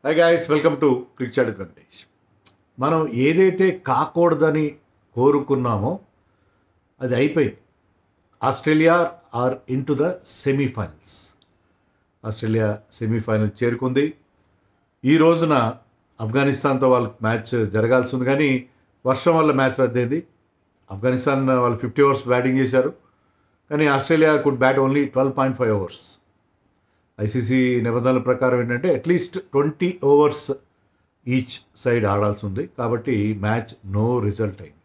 Hi guys, welcome to cricket Venkatesh. మనం ఏదైతే కాకూడదని కోరుకున్నామో అది అయిపోయింది. Australia are in to the semifinals. Australia semi-final చేరుకుంది. ఈ రోజున ఆఫ్ఘనిస్తాన్తో వాళ్ళకి మ్యాచ్ జరగాల్సి ఉంది, కానీ వర్షం వల్ల మ్యాచ్ రద్దయింది. ఆఫ్ఘనిస్తాన్ వాళ్ళు 50 ఓవర్స్ బ్యాటింగ్ చేశారు, కానీ Australia could bat only 12.5 overs. ICC నిబంధనల ప్రకారం ఏంటంటే అట్లీస్ట్ 20 ఓవర్స్ ఈచ్ సైడ్ ఆడాల్సి ఉంది. కాబట్టి మ్యాచ్ నో రిజల్ట్ అయింది.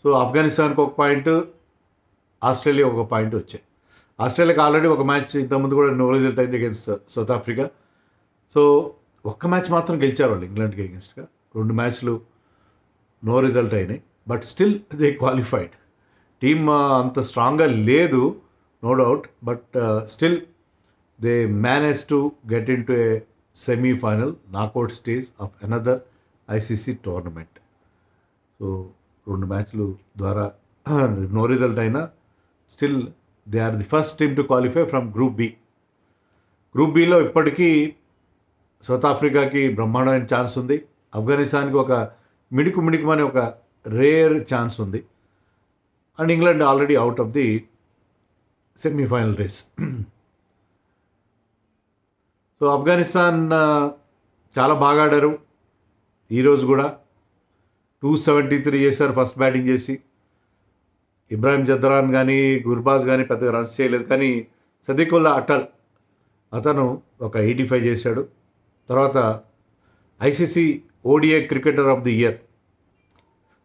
సో ఆఫ్ఘనిస్తాన్కి ఒక పాయింట్, ఆస్ట్రేలియా ఒక పాయింట్ వచ్చాయి. ఆస్ట్రేలియాకి ఆల్రెడీ ఒక మ్యాచ్ ఇంతకుముందు కూడా నో రిజల్ట్ అయింది అగేన్స్ట్ సౌత్ ఆఫ్రికా. సో ఒక్క మ్యాచ్ మాత్రం గెలిచారు వాళ్ళు ఇంగ్లాండ్కి అగేన్స్ట్గా. 2 మ్యాచ్లు నో రిజల్ట్ అయినాయి, but still they qualified. Team అంత స్ట్రాంగ్గా లేదు, no doubt, but still they managed to get into a semi-final knockout stage of another ICC tournament. So 2 మ్యాచ్లు ద్వారా నో రిజల్ట్ అయినా still they are the first team to qualify from group B. Group బిలో ఇప్పటికీ South ఆఫ్రికాకి బ్రహ్మాండమైన chance ఉంది. ఆఫ్ఘనిస్తాన్కి ఒక మిణుకుమని ఒక రేర్ ఛాన్స్ ఉంది. And England already out of the semifinal race. So Afghanistan చాలా బాగా ఆడారు. ఈరోజు కూడా 273 చేశారు ఫస్ట్ బ్యాటింగ్ చేసి. ఇబ్రాహిం జద్దరాన్ కానీ గుర్బాజ్ కానీ పెద్దగా రన్స్ చేయలేదు, కానీ సదీకుల్లా అటల్ అతను ఒక 85 చేశాడు. తర్వాత ICC ODI cricketer of the year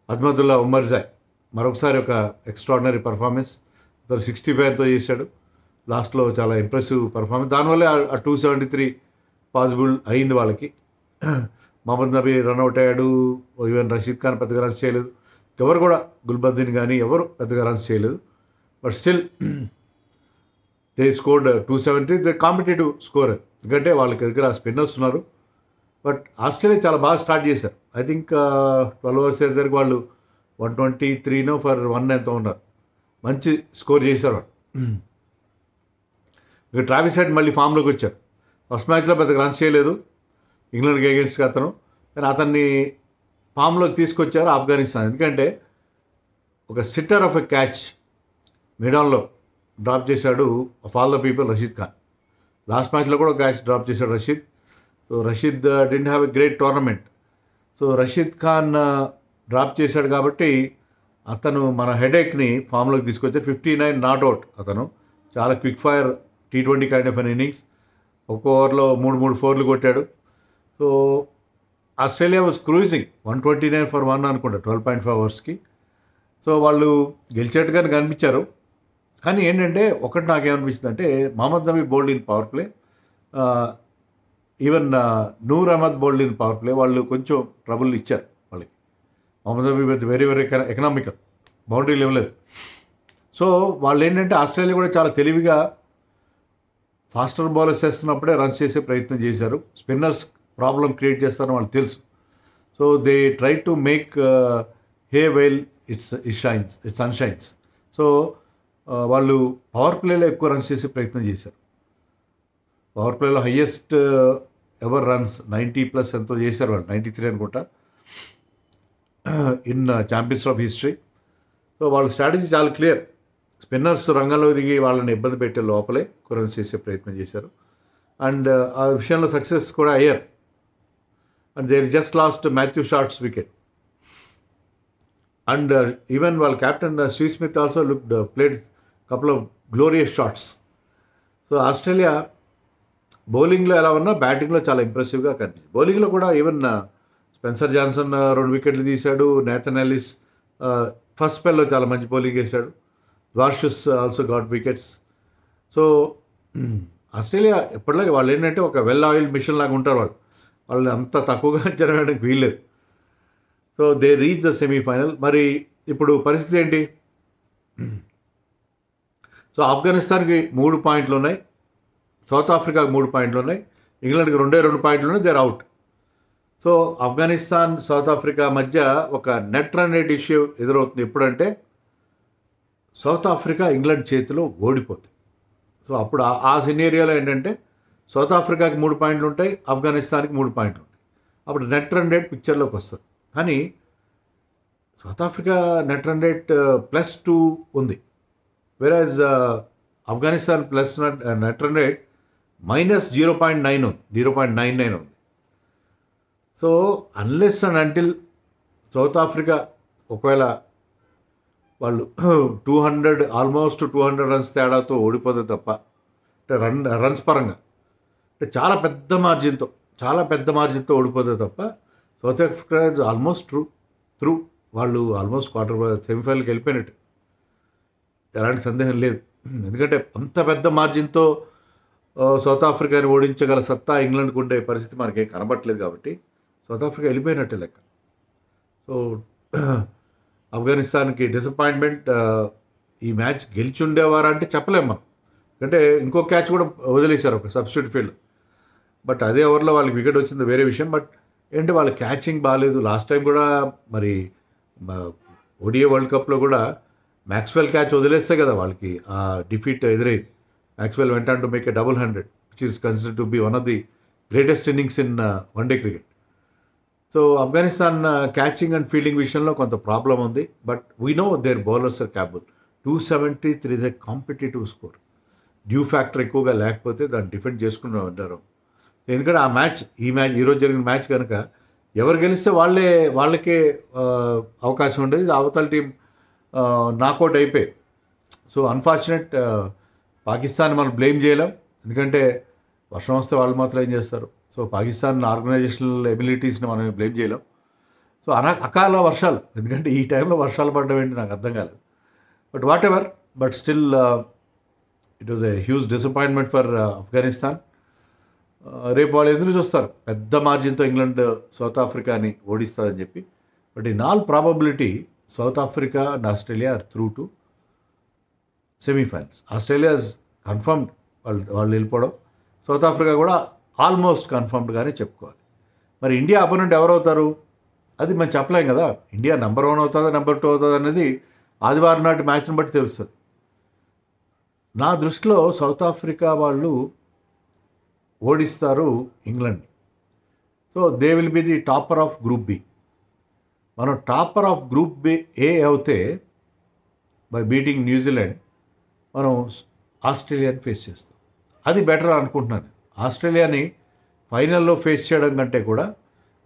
Ahmadullah Omarzai మరొకసారి ఒక ఎక్స్ట్రాడినరీ పర్ఫార్మెన్స్. అతను 65తో చేశాడు. లాస్ట్లో చాలా ఇంప్రెసివ్ పర్ఫార్మెన్స్. దానివల్లే ఆ 273 పాసిబుల్ అయింది వాళ్ళకి. మహమ్మద్ నబీ రన్అట్ అయ్యాడు. ఈవెన్ రషీద్ ఖాన్ పెద్దగా రన్స్ చేయలేదు. ఎవరు కూడా గుల్బద్దీన్ కానీ ఎవరు పెద్దగా రన్స్ చేయలేదు. But still they scored 270. They competitive score, ఎందుకంటే వాళ్ళకి దగ్గర స్పిన్నర్స్ ఉన్నారు. బట్ ఆస్ట్రేలియా చాలా బాగా స్టార్ట్ చేశారు. ఐ థింక్ 12 ఓవర్స్ దగ్గరికి వాళ్ళు 123 ఫర్ 1 ఎంతో ఉన్నారు. మంచి స్కోర్ చేశారు వాళ్ళు. ఇక ట్రావిస్ హెడ్ మళ్ళీ ఫామ్లోకి వచ్చాడు. ఫస్ట్ మ్యాచ్లో పెద్దగా రన్స్ చేయలేదు ఇంగ్లాండ్కి అగేన్స్ట్గా అతను, కానీ అతన్ని ఫామ్లోకి తీసుకొచ్చారు ఆఫ్ఘనిస్తాన్. ఎందుకంటే ఒక సిట్టర్ ఆఫ్ ఎ క్యాచ్ మిడాన్లో డ్రాప్ చేశాడు of all the people Rashid Khan. Last మ్యాచ్లో కూడా క్యాచ్ డ్రాప్ చేశాడు Rashid. So Rashid didn't have a great tournament. So Rashid Khan drop చేశాడు కాబట్టి అతను మన హెడేక్ని ఫామ్లోకి తీసుకొచ్చారు. 59 నాట్అవుట్. అతను చాలా quick fire T20 kind of an innings. ఒక్క ఓవర్లో 3 4లు కొట్టాడు. So Australia was cruising 129 for 1 అనుకుంటా 12.5 ఓవర్స్కి. సో వాళ్ళు గెలిచేట్టుగానే కనిపించారు. కానీ ఏంటంటే ఒకటి నాకేమనిపించింది అంటే Mohammed Nabi bowled in power play, even Noor Ahmad bowled in power play. వాళ్ళు కొంచెం ట్రబుల్ ఇచ్చారు వాళ్ళకి. Mohammed Nabi with very economical, బౌండరీలు ఇవ్వలేదు. సో వాళ్ళు ఏంటంటే ఆస్ట్రేలియా కూడా చాలా తెలివిగా ఫాస్టర్ బౌలర్స్ వేస్తున్నప్పుడే రన్స్ చేసే ప్రయత్నం చేశారు. స్పిన్నర్స్ ప్రాబ్లం క్రియేట్ చేస్తారని వాళ్ళు తెలుసు. So they try to make hay well it's sunshines. So వాళ్ళు పవర్ ప్లేలో ఎక్కువ రన్స్ చేసే ప్రయత్నం చేశారు. పవర్ ప్లేలో హయ్యెస్ట్ ఎవర్ రన్స్ 90+ ఎంతో చేశారు వాళ్ళు, 93 అనుకుంటా, in champions of history. So వాళ్ళ స్ట్రాటజీ చాలా క్లియర్. స్పిన్నర్స్ రంగంలో దిగి వాళ్ళని ఇబ్బంది పెట్టే లోపలే రన్స్ చేసే ప్రయత్నం చేశారు. అండ్ ఆ విషయంలో సక్సెస్ కూడా అయ్యారు. And they just lost Matthew Short's wicket. And even వాళ్ళ captain Steve Smith also played couple of glorious shots. So Australia బౌలింగ్లో ఎలా ఉన్నా బ్యాటింగ్లో చాలా ఇంప్రెసివ్గా కనిపించింది. బౌలింగ్లో కూడా ఈవెన్ స్పెన్సర్ జాన్సన్ 2 వికెట్లు తీశాడు. నేథన్ ఎల్లిస్ ఫస్ట్ స్పెల్లో చాలా మంచి బౌలింగ్ వేశాడు. Dwarshuis also got wickets. So Australia ఎప్పటిలాగే వాళ్ళు ఏంటంటే ఒక వెల్ ఆయిల్డ్ మిషన్ లాగా ఉంటారు. వాళ్ళు అంత తక్కువగా అంచనా వేయడానికి వీల్లేదు. So they reach the semi-final. మరి ఇప్పుడు పరిస్థితి ఏంటి? సో ఆఫ్ఘనిస్తాన్కి 3 పాయింట్లు ఉన్నాయి, సౌత్ ఆఫ్రికాకి 3 పాయింట్లు ఉన్నాయి, ఇంగ్లాండ్కి 2 పాయింట్లు ఉన్నాయి. They're out. So Afghanistan South Africa మధ్య ఒక నెట్ రన్ రేట్ ఇష్యూ ఎదురవుతుంది. ఎప్పుడంటే సౌత్ ఆఫ్రికా ఇంగ్లాండ్ చేతిలో ఓడిపోతుంది. సో అప్పుడు ఆ సినేరియోలో ఏంటంటే సౌత్ ఆఫ్రికాకి 3 పాయింట్లు ఉంటాయి, ఆఫ్ఘనిస్తాన్కి 3 పాయింట్లు ఉంటాయి. అప్పుడు నెట్ రన్ రేట్ పిక్చర్లోకి వస్తుంది. కానీ south Africa net run rate +2 ఉంది, వెరాజ్ ఆఫ్ఘనిస్తాన్ నెట్ రన్ రేట్ -0.9 ఉంది, 0.99 ఉంది. So unless and until south Africa ఒకవేళ వాళ్ళు 200 రన్స్ తేడాతో ఓడిపోతే తప్ప, అంటే రన్స్ పరంగా అంటే చాలా పెద్ద మార్జిన్తో ఓడిపోతే తప్ప south Africa is almost through వాళ్ళు ఆల్మోస్ట్ సెమీఫైనల్కి వెళ్ళిపోయినట్టు, ఎలాంటి సందేహం లేదు. ఎందుకంటే అంత పెద్ద మార్జిన్తో సౌత్ ఆఫ్రికాని ఓడించగల సత్తా ఇంగ్లాండ్కి ఉండే పరిస్థితి మనకేం కనబట్టలేదు కాబట్టి సౌత్ ఆఫ్రికా వెళ్ళిపోయినట్టే లెక్క. సో ఆఫ్ఘనిస్తాన్కి డిసప్పాయింట్మెంట్. ఈ మ్యాచ్ గెలిచి ఉండేవారా అంటే చెప్పలేము మనం, అంటే ఇంకో క్యాచ్ కూడా వదిలేశారు ఒక సబ్స్టిట్యూట్ ఫీల్డ్. బట్ అదే ఓవర్లో వాళ్ళకి వికెట్ వచ్చింది వేరే విషయం. బట్ ఏంటి వాళ్ళ క్యాచింగ్ బాగాలేదు. లాస్ట్ టైం కూడా మరి ఓడిఐ వరల్డ్ కప్లో కూడా మ్యాక్స్వెల్ క్యాచ్ వదిలేస్తే కదా వాళ్ళకి ఆ డిఫీట్ ఎదురైంది. Maxwell went to make a 100, which is considered to be one of the greatest innings in one day cricket. So Afghanistan catching and fielding విషయంలో కొంత ప్రాబ్లం ఉంది. But we know their bowlers are capable. 273 is a competitive score. Dew factor ఎక్కువగా లేకపోతే దాన్ని defend చేసుకుని ఉంటారు. ఎందుకంటే ఆ మ్యాచ్ ఈరోజు జరిగిన మ్యాచ్ కనుక ఎవరు గెలిస్తే వాళ్ళకే అవకాశం ఉండేది. అవతల టీం నాకౌట్ అయిపోయి. So unfortunate. పాకిస్తాన్ మనం బ్లేమ్ చేయలేం, ఎందుకంటే వర్షం వస్తే వాళ్ళు మాత్రం ఏం చేస్తారు. సో పాకిస్తాన్ ఆర్గనైజేషనల్ ఎబిలిటీస్ని మనం బ్లేమ్ చేయలేం. సో అకాల వర్షాలు, ఎందుకంటే ఈ టైంలో వర్షాలు పడడం ఏంటి నాకు అర్థం కాలేదు. But what ever, but still it was a huge disappointment for Afghanistan. రేపు వాళ్ళు ఎదురు చూస్తారు పెద్ద మార్జిన్తో ఇంగ్లాండ్ సౌత్ ఆఫ్రికాని ఓడిస్తుందని చెప్పి. But in all probability south Africa and Australia or through to semifinals. Australia is confirmed వాళ్ళు వెళ్ళిపోవడం. సౌత్ ఆఫ్రికా కూడా ఆల్మోస్ట్ కన్ఫర్మ్డ్గానే చెప్పుకోవాలి. మరి ఇండియా అపోనెంట్ ఎవరవుతారు అది మనం చెప్పలేం కదా. ఇండియా నెంబర్ 1 అవుతుందా, నెంబర్ 2 అవుతుందా అనేది ఆదివారం నాటి మ్యాచ్ని బట్టి తెలుస్తుంది. నా దృష్టిలో సౌత్ ఆఫ్రికా వాళ్ళు ఓడిస్తారు ఇంగ్లాండ్ని. So they will be the topper of group B. మనం టాపర్ ఆఫ్ గ్రూప్ బి ఏ అవుతే బై బీటింగ్ న్యూజిలాండ్ మనం ఆస్ట్రేలియాని ఫేస్ చేస్తాం. అది బెటర్ అనుకుంటున్నాను. ఆస్ట్రేలియాని ఫైనల్లో ఫేస్ చేయడం కంటే కూడా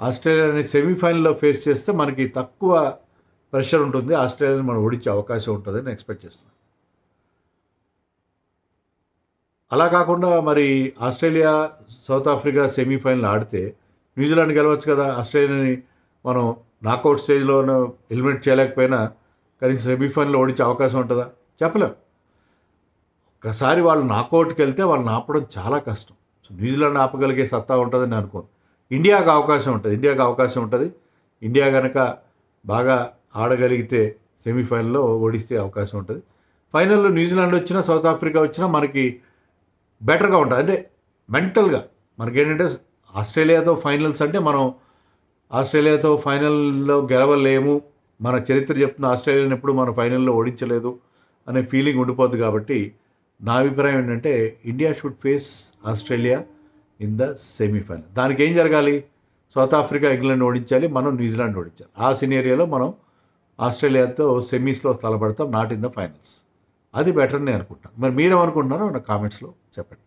ఆస్ట్రేలియాని సెమీఫైనల్లో ఫేస్ చేస్తే మనకి తక్కువ ప్రెషర్ ఉంటుంది. ఆస్ట్రేలియాని మనం ఓడించే అవకాశం ఉంటుందని ఎక్స్పెక్ట్ చేస్తున్నాను. అలా కాకుండా మరి ఆస్ట్రేలియా సౌత్ ఆఫ్రికా సెమీఫైనల్ ఆడితే న్యూజిలాండ్ గెలవచ్చు కదా. ఆస్ట్రేలియాని మనం నాకౌట్ స్టేజ్లో ఎలిమినేట్ చేయలేకపోయినా కనీసం సెమీఫైనల్లో ఓడించే అవకాశం ఉంటుందా చెప్పలేం. ఒకసారి వాళ్ళు నాకౌట్కి వెళ్తే వాళ్ళని ఆపడం చాలా కష్టం. సో న్యూజిలాండ్ ఆపగలిగే సత్తా ఉంటుందని నేను అనుకోను. ఇండియాకి అవకాశం ఉంటుంది. ఇండియా కనుక బాగా ఆడగలిగితే సెమీఫైనల్లో ఓడిస్తే అవకాశం ఉంటుంది. ఫైనల్లో న్యూజిలాండ్ వచ్చినా సౌత్ ఆఫ్రికా వచ్చినా మనకి బెటర్గా ఉంటుంది. అంటే మెంటల్గా మనకేంటంటే ఆస్ట్రేలియాతో ఫైనల్స్ అంటే మనం ఆస్ట్రేలియాతో ఫైనల్లో గెలవలేము, మన చరిత్ర చెప్తున్న ఆస్ట్రేలియాని ఎప్పుడు మనం ఫైనల్లో ఓడించలేదు అనే ఫీలింగ్ ఉండిపోద్ది. కాబట్టి నా అభిప్రాయం ఏంటంటే India should face Australia in the semi-final. దానికి ఏం జరగాలి? సౌత్ ఆఫ్రికా ఇంగ్లాండ్ ఓడించాలి, మనం న్యూజిలాండ్ ఓడించాలి. ఆ సినేరియోలో మనం ఆస్ట్రేలియాతో సెమీస్లో తలపడతాం, నాట్ ఇన్ ద ఫైనల్స్. అది బెటర్ నేను అనుకుంటాను. మరి మీరేమనుకుంటున్నారో నా కామెంట్స్లో చెప్పండి.